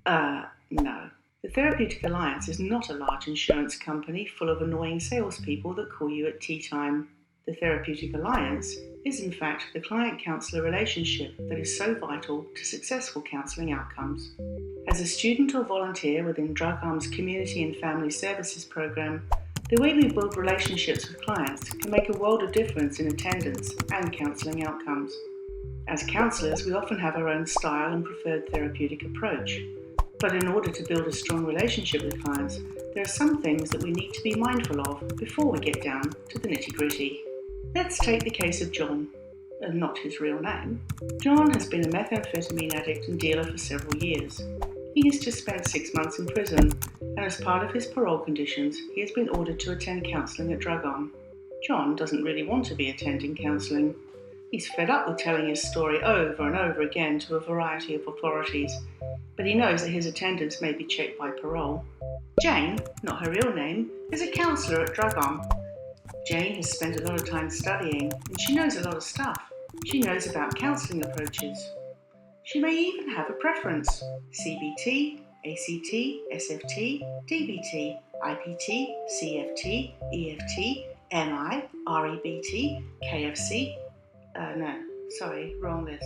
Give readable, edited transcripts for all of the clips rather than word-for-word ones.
No. The Therapeutic Alliance is not a large insurance company full of annoying salespeople that call you at tea time. The Therapeutic Alliance is in fact the client-counsellor relationship that is so vital to successful counselling outcomes. As a student or volunteer within Drug ARM's Community and Family Services program, the way we build relationships with clients can make a world of difference in attendance and counselling outcomes. As counsellors, we often have our own style and preferred therapeutic approach. But in order to build a strong relationship with clients, there are some things that we need to be mindful of before we get down to the nitty-gritty. Let's take the case of John, not his real name. John has been a methamphetamine addict and dealer for several years. He has just spent 6 months in prison, and as part of his parole conditions, he has been ordered to attend counselling at Drug ARM. John doesn't really want to be attending counselling. He's fed up with telling his story over and over again to a variety of authorities, but he knows that his attendance may be checked by parole. Jane, not her real name, is a counsellor at Drug ARM. Jane has spent a lot of time studying, and she knows a lot of stuff. She knows about counselling approaches. She may even have a preference: CBT, ACT, SFT, DBT, IPT, CFT, EFT, NI, REBT, KFC. Wrong list.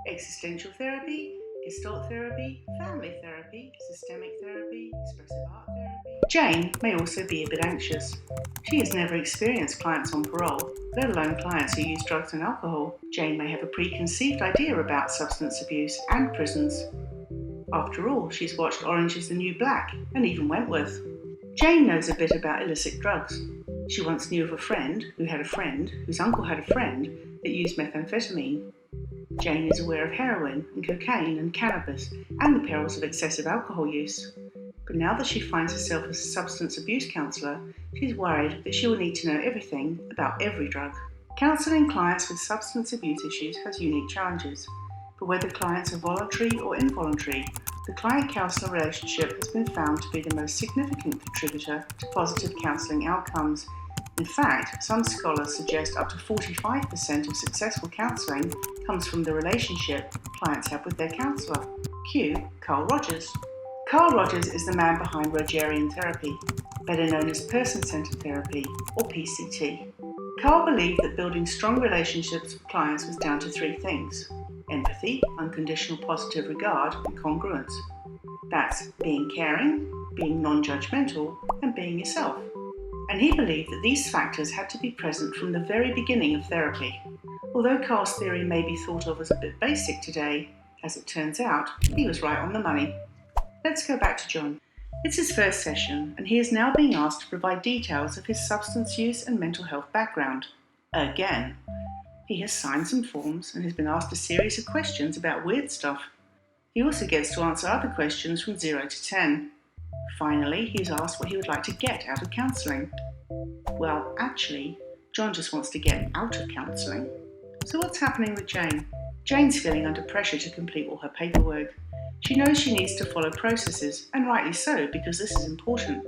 Existential therapy, Gestalt therapy, family therapy, systemic therapy, expressive art therapy. Jane may also be a bit anxious. She has never experienced clients on parole, let alone clients who use drugs and alcohol. Jane may have a preconceived idea about substance abuse and prisons. After all, she's watched Orange is the New Black and even Wentworth. Jane knows a bit about illicit drugs. She once knew of a friend who had a friend whose uncle had a friend that used methamphetamine. Jane is aware of heroin and cocaine and cannabis and the perils of excessive alcohol use. But now that she finds herself as a substance abuse counsellor, she's worried that she will need to know everything about every drug. Counselling clients with substance abuse issues has unique challenges, but whether clients are voluntary or involuntary, the client-counsellor relationship has been found to be the most significant contributor to positive counselling outcomes. In fact, some scholars suggest up to 45% of successful counselling comes from the relationship clients have with their counsellor. Cue Carl Rogers. Carl Rogers is the man behind Rogerian therapy, better known as person-centered therapy, or PCT. Carl believed that building strong relationships with clients was down to 3 things: empathy, unconditional positive regard, and congruence. That's being caring, being non-judgmental, and being yourself. And he believed that these factors had to be present from the very beginning of therapy. Although Carl's theory may be thought of as a bit basic today, as it turns out, he was right on the money. Let's go back to John. It's his first session, and he is now being asked to provide details of his substance use and mental health background. Again. He has signed some forms and has been asked a series of questions about weird stuff. He also gets to answer other questions from 0 to 10. Finally, he's asked what he would like to get out of counselling. Well, actually, John just wants to get out of counselling. So what's happening with Jane? Jane's feeling under pressure to complete all her paperwork. She knows she needs to follow processes, and rightly so, because this is important.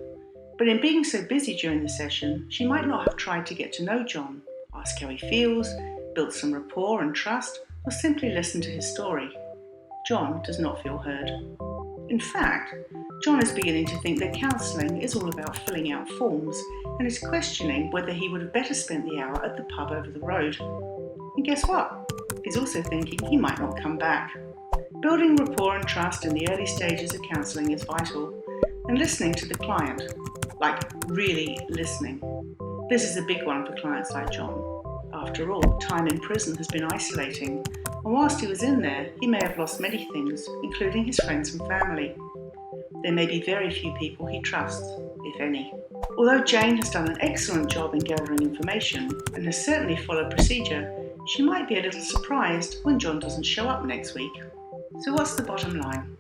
But in being so busy during the session, she might not have tried to get to know John, ask how he feels, build some rapport and trust, or simply listen to his story. John does not feel heard. In fact, John is beginning to think that counselling is all about filling out forms and is questioning whether he would have better spent the hour at the pub over the road. And guess what? He's also thinking he might not come back. Building rapport and trust in the early stages of counselling is vital, and listening to the client, like really listening. This is a big one for clients like John. After all, time in prison has been isolating, and whilst he was in there, he may have lost many things, including his friends and family. There may be very few people he trusts, if any. Although Jane has done an excellent job in gathering information and has certainly followed procedure, she might be a little surprised when John doesn't show up next week. So what's the bottom line?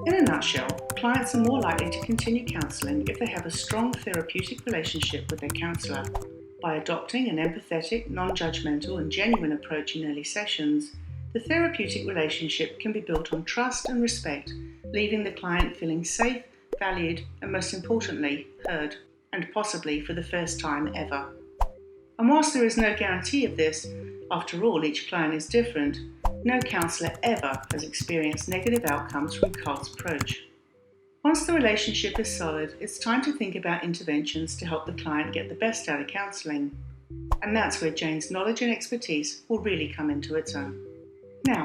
In a nutshell, clients are more likely to continue counselling if they have a strong therapeutic relationship with their counsellor. By adopting an empathetic, non-judgmental and genuine approach in early sessions, the therapeutic relationship can be built on trust and respect, leaving the client feeling safe, valued, and most importantly, heard, and possibly for the first time ever. And whilst there is no guarantee of this, After all, each client is different. No counsellor ever has experienced negative outcomes from Carl's approach. Once the relationship is solid, it's time to think about interventions to help the client get the best out of counselling. And that's where Jane's knowledge and expertise will really come into its own. Now,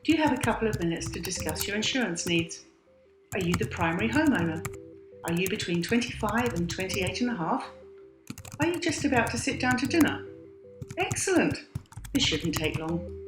do you have a couple of minutes to discuss your insurance needs? Are you the primary homeowner? Are you between 25 and 28 and a half? Are you just about to sit down to dinner? Excellent! This shouldn't take long.